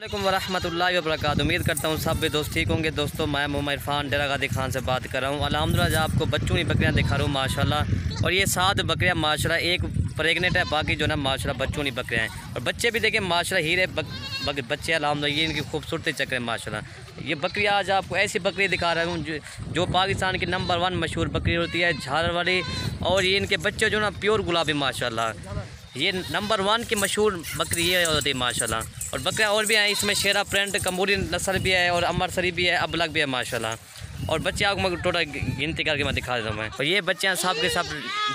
अस्सलामुअलैकुम वरहमतुल्लाहि वबरकातुहू। उम्मीद करता हूँ सब भी दोस्त ठीक होंगे। दोस्तों मैं मोहम्मद इरफान डेरा गादी खान से बात कर रहा हूँ। अल्हम्दुलिल्लाह आपको बच्चों की बकरियाँ दिखा रहा हूँ माशाल्लाह। और ये 7 बकरियाँ माशाल्लाह, एक प्रेगनेंट है, बाकी जो ना माशाल्लाह बच्चों की बकरियाँ हैं। और बच्चे भी देखें माशाल्लाह हीरे बच्चे अल्हम्दुलिल्लाह, ये इनकी खूबसूरती चक्कर है माशाल्लाह। ये बकरियाँ आज आपको ऐसी बकरी दिखा रहा हूँ जो पाकिस्तान की नंबर 1 मशहूर बकरी होती है, झालर वाली। और ये इनके बच्चे जो ना प्योर गुलाबी माशाल्लाह, ये नंबर 1 की मशहूर बकरी ये होती है माशाल्लाह। और बकरियाँ और भी हैं इसमें, शेरा प्रिंट, कमूरी नस्ल भी है और अमरसरी भी है, अबलग भी है माशाल्लाह। और बच्चे आपको मैं टोटल गिनती करके मैं दिखा देता हूँ मैं। और ये बच्चे हैं सब के सब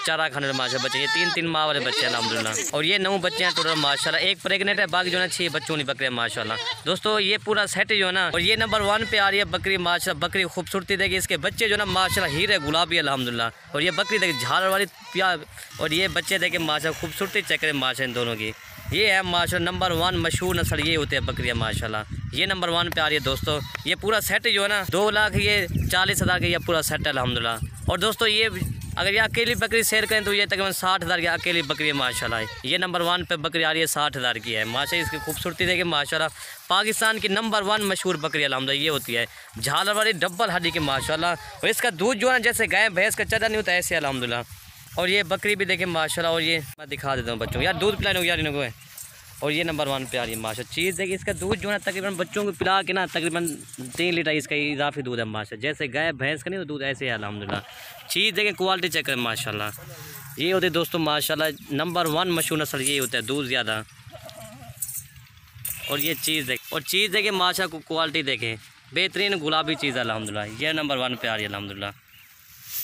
चारा खाने वाले माशाल्लाह बच्चे, ये 3-3 माह वाले बच्चे हैं अल्हम्दुलिल्लाह। और ये 9 बच्चे हैं टोटल माशाल्लाह, एक प्रेगनेंट है, बाकी जो है 6 बच्चों की बकरियाँ माशाल्लाह। दोस्तों ये पूरा सेट जो है ना, और ये नंबर 1 पे आ रही है बकरी माशाल्लाह। बकरी खूबसूरती देखिए, इसके बच्चे जो है ना माशाल्लाह हीरे गुलाबी अल्हम्दुलिल्लाह। और ये बकरी देखिए झालर वाली प्यार, और ये बच्चे देखे माशाल्लाह खूबसूरती चेक करें माशाल्लाह इन दोनों की। ये है माशाल्लाह नंबर 1 मशहूर नस्ल, ये होते हैं बकरियाँ माशाल्लाह। ये नंबर 1 पे आ रही है दोस्तों। ये पूरा सेट जो है ना 2,40,000 का ये पूरा सेट है अल्हम्दुलिल्लाह। और दोस्तों ये अगर ये अकेली बकरी शेयर करें तो ये तकरीबन 60,000 की अकेली बकरी है माशाल्लाह। ये नंबर 1 पे बकरी आ रही है 60,000 की है माशाल्लाह। इसकी खूबसूरती देखिए माशाल्लाह, पाकिस्तान की नंबर 1 मशहूर बकरी अल्हम्दुलिल्लाह ये होती है, झालर वाली डबल हड्डी की माशाल्लाह। और इसका दूध जो है ना जैसे गाय भैंस का चढ़ा नहीं होता ऐसे अल्हम्दुलिल्लाह। और ये बकरी भी देखें माशाल्लाह। और ये मैं दिखा देता हूँ बच्चों यार, दूध पिलाने यार इनको है। और ये नंबर 1 पे आ रही है माशा। चीज़ देखिए, इसका दूध जो है तकरीबन बच्चों को पिला के ना तकरीबन 3 लीटर इसका इजाफी दूध है माशा। जैसे गाय भैंस का नहीं तो दूध ऐसे है अल्हम्दुलिल्लाह। चीज़ देखें, क्वालिटी चेक करें माशाल्लाह। ये होते दोस्तों माशाल्लाह नंबर 1 मशहूर नस्ल ये होता है, दूध ज़्यादा। और ये चीज़ देखें, और चीज़ देखें माशा को क्वालिटी देखें, बेहतरीन गुलाबी चीज़ है अल्हम्दुलिल्लाह। ये नंबर 1 पे आ रही है अल्हम्दुलिल्लाह।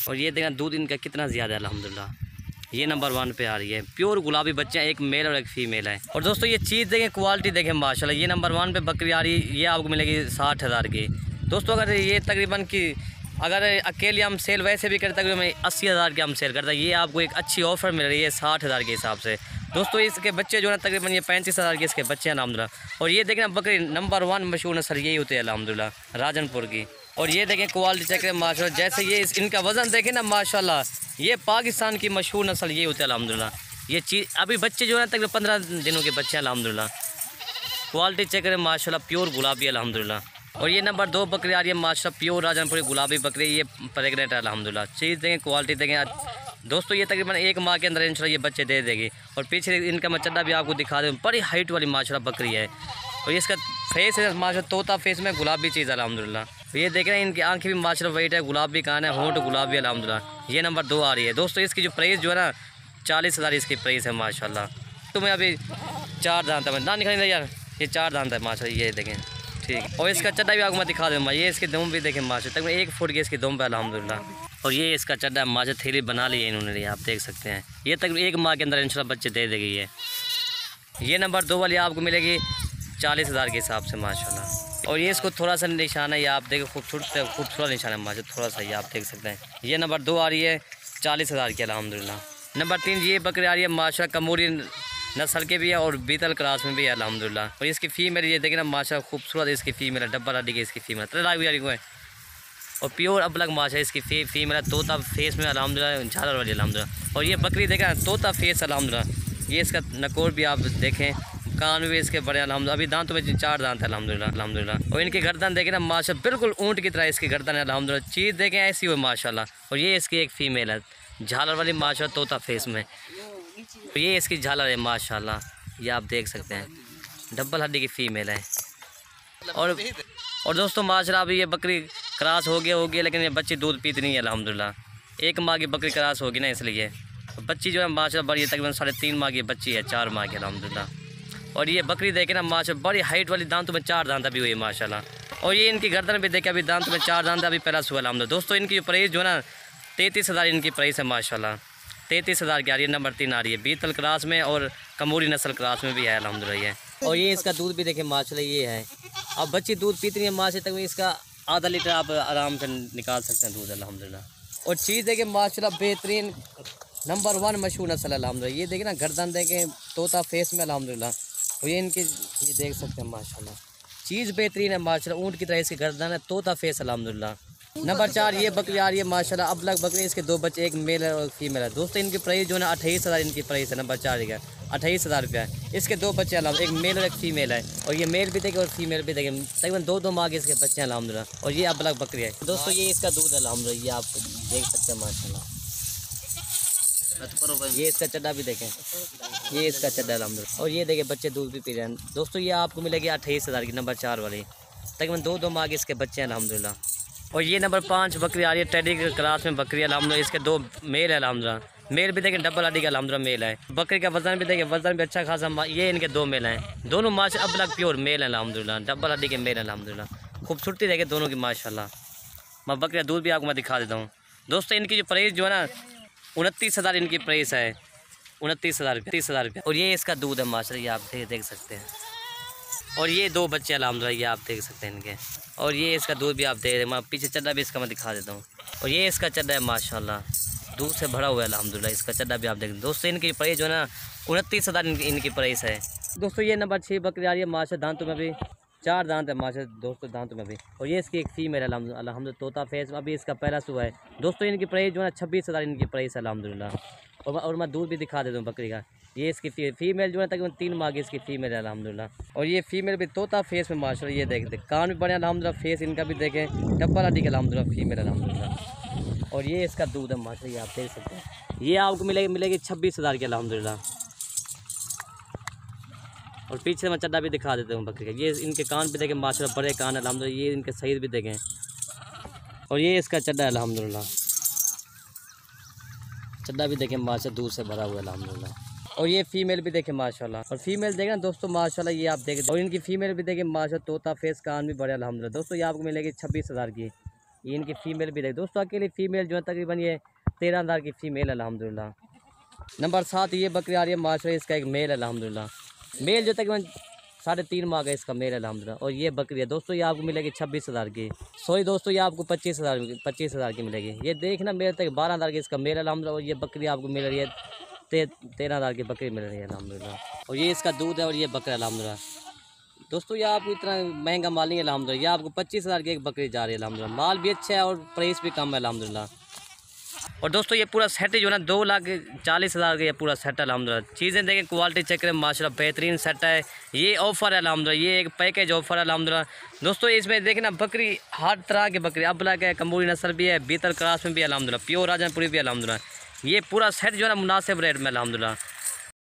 और ये देखें दूध इनका कितना ज़्यादा है अल्हम्दुलिल्लाह। ये नंबर 1 पे आ रही है, प्योर गुलाबी बच्चे हैं, एक मेल और एक फीमेल है। और दोस्तों ये चीज़ देखें, क्वालिटी देखें माशाल्लाह। ये नंबर 1 पे बकरी आ रही है, ये आपको मिलेगी 60,000 की। दोस्तों अगर ये तकरीबन की अगर अकेले हम सेल वैसे भी करते तकरीबन 80,000 की हम सेल करते हैं, ये आपको एक अच्छी ऑफ़र मिल रही है 60,000 के हिसाब से। दोस्तों इसके बच्चे जो है तकरीबन ये 35,000 के इसके बच्चे हैं अल्हम्दुलिल्लाह। और ये देखें ना बकरी नंबर 1 मशहूर नस्ल यही होते हैं अल्हम्दुलिल्लाह, राजनपुर की। और ये देखें क्वालिटी चेक करें माशाल्लाह, जैसे ये इनका वज़न देखें ना माशाल्लाह, ये पाकिस्तान की मशहूर नस्ल ये होती है अल्हम्दुलिल्लाह। ये चीज़ अभी बच्चे जो है तकरीबन 15 दिनों के बच्चे हैं अल्हम्दुलिल्लाह। क्वालिटी चेक करें माशाल्लाह, प्योर गुलाबी अल्हम्दुलिल्लाह। और ये नंबर 2 बकरी आ रही है माशाल्लाह, प्योर राजनपुरी गुलाबी बकरी, ये प्रेगनेंट है अल्हम्दुलिल्लाह। चीज़ देखें, क्वालिटी देखें दोस्तों, ये तकरीबन 1 माह के अंदर इंशाल्लाह ये बच्चे दे देगी। और पीछे इनका मैं चड्डा भी आपको दिखा दूँ, बड़ी हाइट वाली माशाल्लाह बकरी है। और ये इसका फेस है माशाल्लाह, तोता फेस में गुलाबी चीज़ अल्हम्दुलिल्लाह। तो ये देख रहे हैं इनकी आंखें भी माशाल्लाह वाइट है, गुलाबी कान है, होंठ गुलाबी अल्हम्दुलिल्लाह। ये नंबर 2 आ रही है दोस्तों। इसकी जो प्राइस जो है ना 40,000 इसकी प्राइस है माशाल्लाह। तो मैं अभी 4 दांत है ना निकाल यार, ये 4 दांत है माशाल्लाह, ये देखें ठीक। और इसका चड्डा भी आपको मैं दिखा दूँगा, ये इसके दुम भी देखें माशाल्लाह, तकरीबन 1 फुट की इसकी दुम है अल्हम्दुलिल्लाह। और ये इसका चड्डा माशाल्लाह थैली बना ली है इन्होंने, आप देख सकते हैं। ये तकरीबन 1 माह के अंदर इंशाल्लाह बच्चे दे देगी ये नंबर 2 वाली आपको मिलेगी 40,000 के हिसाब से माशाल्लाह। और ये इसको थोड़ा सा निशान है, ये आप देखें खूबसूरत निशान है माशाल्लाह, थोड़ा सा ये आप देख सकते हैं। ये नंबर 2 आ रही है 40,000 की अल्हम्दुलिल्लाह। नंबर 3 ये बकरी आ रही है माशाल्लाह, कमूरी नस्ल के भी है और बीतल क्रास में भी है अल्हम्दुलिल्लाह। और इसकी फीमेल ये देखें ना माशाल्लाह खूबसूरत इसकी फीमेल है, डब्बल हड्डी की इसकी फीमेल है। और प्योर अबलग माशा इसकी फीमेल है, तोता फेस में अल्हम्दुलिल्लाह, झालर वाली अल्हम्दुलिल्लाह। और ये बकरी देखें तोता फेस अल्हम्दुलिल्लाह। ये इसका नकोर भी आप देखें, कान भी इसके बड़े अल्हम्दुलिल्लाह, अभी दांतों में 4 दांत है अल्हम्दुलिल्लाह। और इनकी गर्दन देखें ना माशाल्लाह, बिल्कुल ऊँट की तरह इसकी गर्दन है अल्हम्दुलिल्लाह। चीज़ देखें ऐसी हो माशाल्लाह। और ये इसकी एक फ़ीमेल है, झालर वाली माशाल्लाह, तोता फेस में। तो ये इसकी झालर है माशाल्लाह, ये आप देख सकते हैं, डबल हड्डी की फ़ीमेल है। और दोस्तों माशाल्लाह अभी ये बकरी क्रॉस हो गया, लेकिन ये बच्ची दूध पीती नहीं है अल्हम्दुलिल्लाह। 1 माह की बकरी क्रॉस होगी ना, इसलिए बच्ची जो है माशाल्लाह बड़ी है, तकरीबन 3.5 माह की बच्ची है, 4 माह की अल्हम्दुलिल्लाह। और ये बकरी देखे ना माशाल्लाह, बड़ी हाइट वाली, दांतों में 4 दांत अभी हुई है माशाल्लाह। और ये इनकी गर्दन भी देखे, अभी दांतों में 4 दांत अभी पहला हुआ अल्हम्दुलिल्लाह। दोस्तों इनकी जो प्राइस जो है ना 33,000 इनकी प्राइस है माशाल्लाह, 33,000 की आ रही है। नंबर 3 आ रही है, बीतल क्रास में और कमूरी नस्ल क्रास में भी है अल्हम्दुलिल्लाह ये। और ये इसका दूध भी देखें माशाल्लाह, ये है। अब बच्ची दूध पीती नहीं है माशाल्लाह, तक इसका आधा लीटर आप आराम से निकाल सकते हैं दूध अल्हम्दुलिल्लाह। और चीज़ देखें माशाल्लाह, बेहतरीन नंबर 1 मशहूर नस्ल अल्हम्दुलिल्लाह। ये देखें ना गर्दन देखें, तोता फेस में अल्हम्दुलिल्लाह। और ये इनके ये देख सकते हैं माशाल्लाह, चीज़ बेहतरीन है माशाल्लाह, ऊँट की तरह इसकी गर्दन है, तोता फेस अल्हम्दुलिल्लाह। नंबर 4 ये बकरी आ रही है माशाल्लाह अबलग बकरी, इसके 2 बच्चे, एक मेल है और फीमेल है। दोस्तों इनकी प्राइस जो है ना 28,000 इनकी प्राइस है। नंबर 4 का 28,000 रुपया है। इसके 2 बच्चे अल्हम्दुलिल्लाह, एक मेल और एक फीमेल है, और ये मेल भी देखे और फीमेल भी देखे, तकरीबन 2 माह के इसके बच्चे हैं अल्हम्दुलिल्लाह। और ये अबलग बकरी है। दोस्तों ये इसका दूध है अल्हम्दुलिल्लाह, ये आप देख सकते हैं माशाल्लाह। ये इसका चड्डा भी देखें, ये इसका चड्डा अल्हम्दुलिल्लाह। और ये देखें बच्चे दूध भी पी रहे हैं। दोस्तों ये आपको मिलेगी 28,000 की, नंबर 4 वाली, तकरीबन 2 माह के इसके बच्चे हैं अल्हम्दुलिल्लाह। और ये नंबर 5 बकरी आ रही है टेडी क्लास में बकरी अल्हम्दुलिल्लाह, इसके 2 मेल है अल्हम्दुलिल्लाह। मेल भी देखें डबल हड्डी का अल्हम्दुलिल्लाह मेल है। बकरी का वजन भी देखें, वजन भी अच्छा खासा। ये इनके 2 मेल हैं, दोनों माशा अबलग प्योर मेल है अल्हम्दुलिल्लाह, डबल हड्डी के मेल है अल्हम्दुलिल्लाह। खूबसूरती देखें दोनों की माशाल्लाह। मैं बकरी का दूध भी आपको मैं दिखा देता हूँ। दोस्तों इनकी जो प्राइस जो है ना 29,000 इनकी प्राइस है, 29,000 रुपये। और ये इसका दूध है माशाल्लाह, ये आप देख सकते हैं। और ये 2 बच्चे अल्हम्दुलिल्लाह, ये आप देख सकते हैं इनके। और ये इसका दूध भी आप देख रहे हैं, मैं पीछे चड्डा भी इसका मैं दिखा देता हूँ। और ये इसका चड्डा है माशाल्लाह, दूध से भरा हुआ है अल्हम्दुलिल्लाह, इसका चड्डा भी आप देख। दोस्तों इनकी प्राइस जो है ना 29,000 इनकी प्राइस है। दोस्तों ये नंबर 6 बकरी आ रही है माशा, दांतों में भी 4 दांत है माशा दोस्तों, दांतों में भी। और ये इसकी एक फीमेल है अल्हम्दुलिल्लाह, तोता फेस, अभी इसका पहला सुबह है। दोस्तों इनकी प्राइस जो है 26,000 इनकी प्राइस है अल्हम्दुलिल्लाह। और मैं दूध भी दिखा देता हूँ बकरी का। ये इसकी फीमेल जो है तकरीबन 3 माह की इसकी फीमेल है अल्हम्दुलिल्लाह। और ये फीमेल भी तोता फेस में माशाल्लाह, ये देख कान भी बड़े अल्हम्दुलिल्लाह, फेस इनका भी देखें डब्बल हड्डी का अल्हम्दुलिल्लाह, फीमेल अल्हम्दुलिल्लाह। और ये इसका दूध है माशाल्लाह, ये आप देख सकते हैं। ये आपको मिलेगी 26,000 की अल्हम्दुलिल्लाह। और पीछे मैं चड्डा भी दिखा देता हूँ बकरी का। ये इनके कान भी देखें माशाल्लाह, बड़े कान अल्हम्दुलिल्लाह, ये इनके सईद भी देखें। और ये इसका चड्डा है अल्हम्दुलिल्लाह, चड्डा भी देखें माशाल्लाह, दूध से भरा हुआ अल्हम्दुलिल्लाह। और ये फीमेल भी देखें माशाल्लाह, और फीमेल देखें ना दोस्तों माशाल्लाह, ये आप देखें। और इनकी फीमेल भी देखें माशाल्लाह, तोता फेस, कान भी बड़े अल्हम्दुलिल्लाह। दोस्तों ये आपको मिलेगी 26,000 की। ये इनकी फीमेल भी देखें दोस्तों, अकेली फीमेल जो है तकरीबन ये 13,000 की फीमेल अल्हम्दुलिल्लाह। नंबर 7 ये बकरी आ रही है माशाल्लाह, इसका एक मेल अल्हम्दुलिल्लाह, मेल जो तकरीबन 3.5 माह का इसका मेल अल्हम्दुलिल्लाह। और ये बकरी है दोस्तों, ये आपको मिलेगी 26,000 की। सॉरी दोस्तों ये आपको 25,000 की मिलेगी। ये देखना मेल तक 12,000 की इसका मेल अल्हम्दुलिल्लाह। और ये बकरी आपको मिल रही है 13,000 की बकरी मिल रही है अल्हम्दुलिल्लाह। और ये इसका दूध है और ये बकरा अल्हम्दुलिल्लाह। दोस्तों ये आपको इतना महंगा माल नहीं है अल्हम्दुलिल्लाह, ये आपको 25,000 की एक बकरी जा रही है अल्हम्दुलिल्लाह। माल भी अच्छा है और प्राइस भी कम है अल्हम्दुलिल्लाह। और दोस्तों ये पूरा सेट जो है ना 2,40,000 का ये पूरा सेट है अल्हम्दुलिल्लाह। चीज़ें देखें, क्वालिटी चेक करें माशाल्लाह, बेहतरीन सेट है। ये ऑफ़र है अल्हम्दुलिल्लाह, ये एक पैकेज ऑफ़र है अल्हम्दुलिल्लाह। दोस्तों इसमें देखें ना बकरी हर तरह की बकरी, अबलग है, कम्बोरी नस्ल भी है, बीतल क्रास में भी अल्हम्दुलिल्लाह, प्योर राजनपुरी भी अल्हम्दुलिल्लाह। ये पूरा सेट जो है ना मुनासिब रेट में अल्हम्दुलिल्लाह।